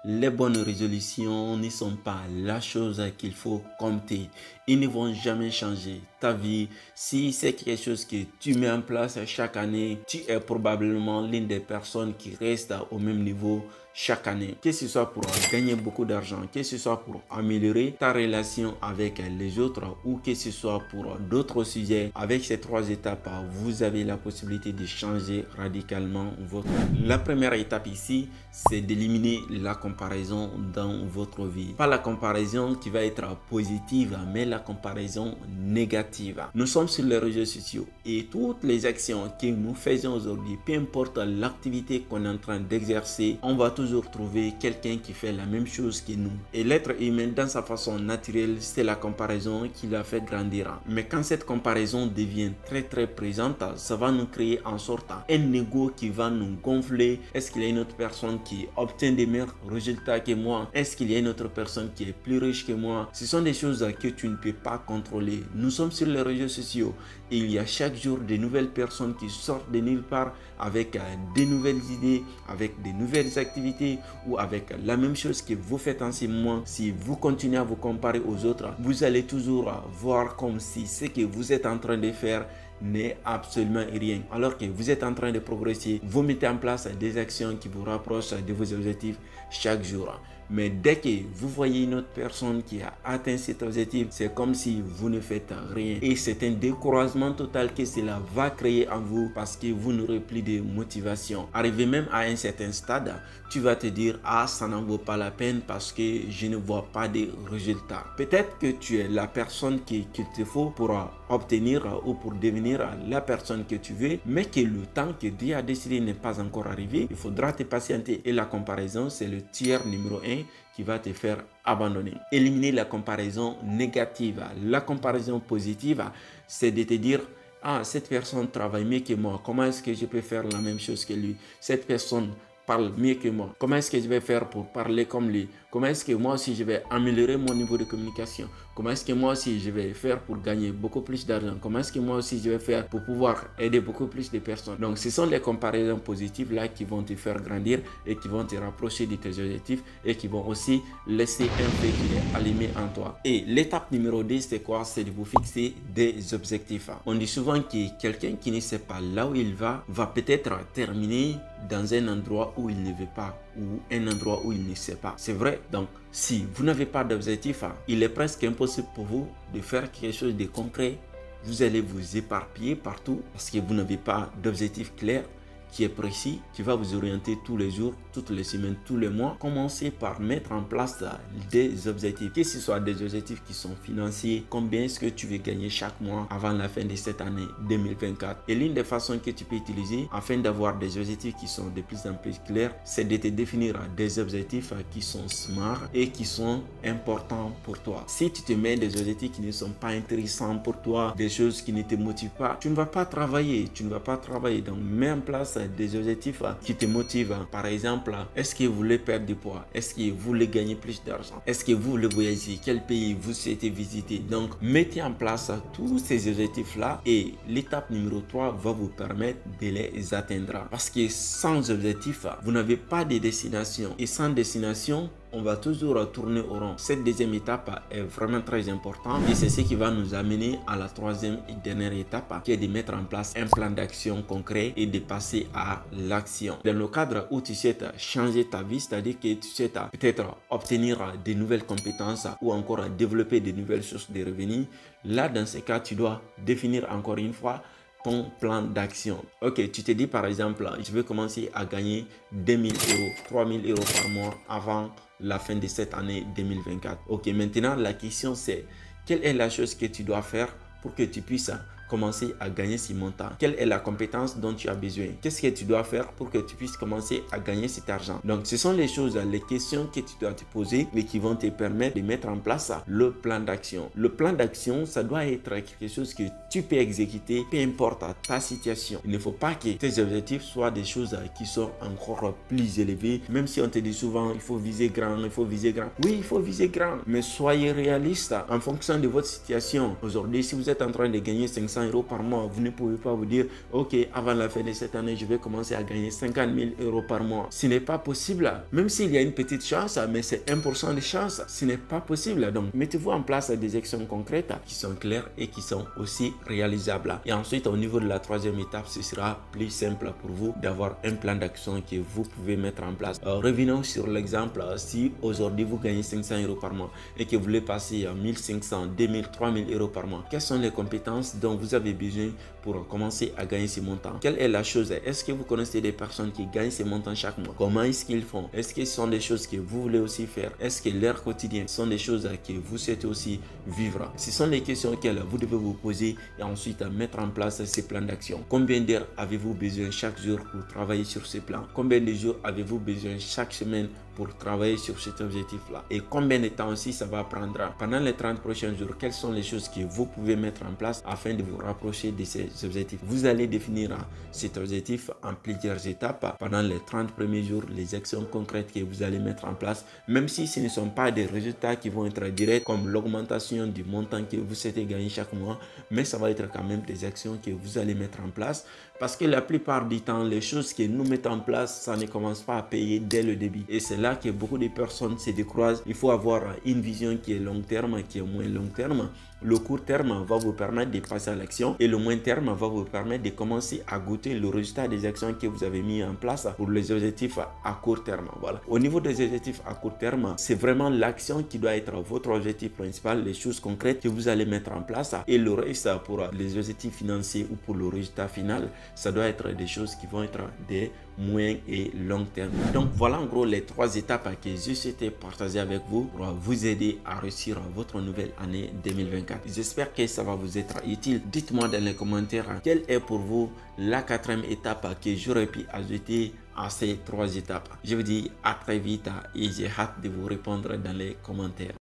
les bonnes résolutions ne sont pas la chose qu'il faut compter. Ils ne vont jamais changer ta vie. Si c'est quelque chose que tu mets en place chaque année, tu es probablement l'une des personnes qui reste au même niveau chaque année. Que ce soit pour gagner beaucoup d'argent, que ce soit pour améliorer ta relation avec les autres ou que ce soit pour d'autres sujets, avec ces trois étapes, vous avez la possibilité de changer radicalement votre vie. La première étape ici, c'est d'éliminer la comparaison dans votre vie. Pas la comparaison qui va être positive, mais la comparaison négative. Nous sommes sur les réseaux sociaux et toutes les actions que nous faisons aujourd'hui, peu importe l'activité qu'on est en train d'exercer, on va toujours trouver quelqu'un qui fait la même chose que nous. Et l'être humain, dans sa façon naturelle, c'est la comparaison qui l'a fait grandir. Mais quand cette comparaison devient très présente, ça va nous créer en sorte un ego qui va nous gonfler. Est-ce qu'il y a une autre personne qui obtient des meilleurs résultats que moi? Est-ce qu'il y a une autre personne qui est plus riche que moi? Ce sont des choses que tu ne peux pas contrôler. Nous sommes sur les réseaux sociaux et il y a chaque jour de nouvelles personnes qui sortent de nulle part avec de nouvelles idées, avec de nouvelles activités ou avec la même chose que vous faites en ce moment. Si vous continuez à vous comparer aux autres, vous allez toujours voir comme si ce que vous êtes en train de faire n'est absolument rien. Alors que vous êtes en train de progresser, vous mettez en place des actions qui vous rapprochent de vos objectifs chaque jour. Mais dès que vous voyez une autre personne qui a atteint cet objectif, c'est comme si vous ne faites rien. Et c'est un découragement total que cela va créer en vous parce que vous n'aurez plus de motivation. Arrivé même à un certain stade, tu vas te dire, ah, ça n'en vaut pas la peine parce que je ne vois pas de résultats. Peut-être que tu es la personne qu'il te faut pour obtenir ou pour devenir la personne que tu veux, mais que le temps que Dieu a décidé n'est pas encore arrivé, il faudra te patienter. Et la comparaison, c'est le tiers numéro 1 qui va te faire abandonner. Éliminer la comparaison négative. La comparaison positive, c'est de te dire, ah, cette personne travaille mieux que moi, comment est-ce que je peux faire la même chose que lui? Cette personne parle mieux que moi, comment est-ce que je vais faire pour parler comme lui? Comment est-ce que moi aussi je vais améliorer mon niveau de communication? Comment est-ce que moi aussi je vais faire pour gagner beaucoup plus d'argent? Comment est-ce que moi aussi je vais faire pour pouvoir aider beaucoup plus de personnes? Donc ce sont les comparaisons positives là qui vont te faire grandir et qui vont te rapprocher de tes objectifs et qui vont aussi laisser un feu qui est allumé en toi. Et l'étape numéro 2, c'est quoi? C'est de vous fixer des objectifs. On dit souvent que quelqu'un qui ne sait pas là où il va peut-être terminer dans un endroit où il ne veut pas ou un endroit où il ne sait pas. C'est vrai. Donc, si vous n'avez pas d'objectif, il est presque impossible pour vous de faire quelque chose de concret. Vous allez vous éparpiller partout parce que vous n'avez pas d'objectif clair qui est précis, qui va vous orienter tous les jours, toutes les semaines, tous les mois. Commencez par mettre en place des objectifs, que ce soit des objectifs qui sont financiers, combien est-ce que tu veux gagner chaque mois avant la fin de cette année 2024. Et l'une des façons que tu peux utiliser afin d'avoir des objectifs qui sont de plus en plus clairs, c'est de te définir des objectifs qui sont smart et qui sont importants pour toi. Si tu te mets des objectifs qui ne sont pas intéressants pour toi, des choses qui ne te motivent pas, tu ne vas pas travailler, Donc, mets en place des objectifs qui te motivent. Par exemple, est-ce que vous voulez perdre du poids? Est-ce que vous voulez gagner plus d'argent? Est-ce que vous voulez voyager? Quel pays vous souhaitez visiter? Donc, mettez en place tous ces objectifs-là et l'étape numéro 3 va vous permettre de les atteindre. Parce que sans objectif, vous n'avez pas de destination. Et sans destination, on va toujours tourner au rond. Cette deuxième étape est vraiment très importante et c'est ce qui va nous amener à la troisième et dernière étape qui est de mettre en place un plan d'action concret et de passer à l'action. Dans le cadre où tu souhaites changer ta vie, c'est-à-dire que tu souhaites peut-être obtenir de nouvelles compétences ou encore développer de nouvelles sources de revenus, là dans ce cas, tu dois définir encore une fois ton plan d'action. Ok, tu te dis par exemple, je veux commencer à gagner 2000 euros, 3000 euros par mois avant la fin de cette année 2024. Ok, maintenant la question c'est, quelle est la chose que tu dois faire pour que tu puisses commencer à gagner ce montant? Quelle est la compétence dont tu as besoin? Qu'est-ce que tu dois faire pour que tu puisses commencer à gagner cet argent? Donc, ce sont les choses, les questions que tu dois te poser et qui vont te permettre de mettre en place le plan d'action. Le plan d'action, ça doit être quelque chose que tu peux exécuter, peu importe ta situation. Il ne faut pas que tes objectifs soient des choses qui sont encore plus élevées, même si on te dit souvent, il faut viser grand, il faut viser grand. Oui, il faut viser grand, mais soyez réaliste en fonction de votre situation. Aujourd'hui, si vous êtes en train de gagner 500 500 euros par mois. Vous ne pouvez pas vous dire, ok, avant la fin de cette année, je vais commencer à gagner 50 000 euros par mois. Ce n'est pas possible. Même s'il y a une petite chance, mais c'est 1% de chance. Ce n'est pas possible. Donc, mettez-vous en place des actions concrètes qui sont claires et qui sont aussi réalisables. Et ensuite, au niveau de la troisième étape, ce sera plus simple pour vous d'avoir un plan d'action que vous pouvez mettre en place. Revenons sur l'exemple. Si aujourd'hui vous gagnez 500 euros par mois et que vous voulez passer à 1500, 2000, 3000 euros par mois, quelles sont les compétences dont vous avez besoin pour commencer à gagner ces montants? Quelle est la chose? Est-ce que vous connaissez des personnes qui gagnent ces montants chaque mois? Comment est-ce qu'ils font? Est-ce que ce sont des choses que vous voulez aussi faire? Est-ce que leur quotidien sont des choses que vous souhaitez aussi vivre? Ce sont les questions auxquelles vous devez vous poser et ensuite mettre en place ces plans d'action. Combien d'heures avez-vous besoin chaque jour pour travailler sur ces plans? Combien de jours avez-vous besoin chaque semaine pour travailler sur cet objectif-là? Et combien de temps aussi ça va prendre? Pendant les 30 prochains jours, quelles sont les choses que vous pouvez mettre en place afin de vous rapprocher de ces objectifs? Vous allez définir cet objectif en plusieurs étapes. Pendant les 30 premiers jours, les actions concrètes que vous allez mettre en place, même si ce ne sont pas des résultats qui vont être directs comme l'augmentation du montant que vous souhaitez gagner chaque mois, mais ça va être quand même des actions que vous allez mettre en place, parce que la plupart du temps, les choses que nous mettons en place, ça ne commence pas à payer dès le début. Et c'est là que beaucoup de personnes se découragent. Il faut avoir une vision qui est long terme, qui est moins long terme. Le court terme va vous permettre de passer à l'action et le moyen terme va vous permettre de commencer à goûter le résultat des actions que vous avez mis en place pour les objectifs à court terme. Voilà. Au niveau des objectifs à court terme, c'est vraiment l'action qui doit être votre objectif principal, les choses concrètes que vous allez mettre en place, et le reste pour les objectifs financiers ou pour le résultat final, ça doit être des choses qui vont être des moyen et long terme. Donc voilà en gros les 3 étapes que je souhaitais partager avec vous pour vous aider à réussir votre nouvelle année 2024. J'espère que ça va vous être utile. Dites-moi dans les commentaires quelle est pour vous la 4e étape que j'aurais pu ajouter à ces 3 étapes. Je vous dis à très vite et j'ai hâte de vous répondre dans les commentaires.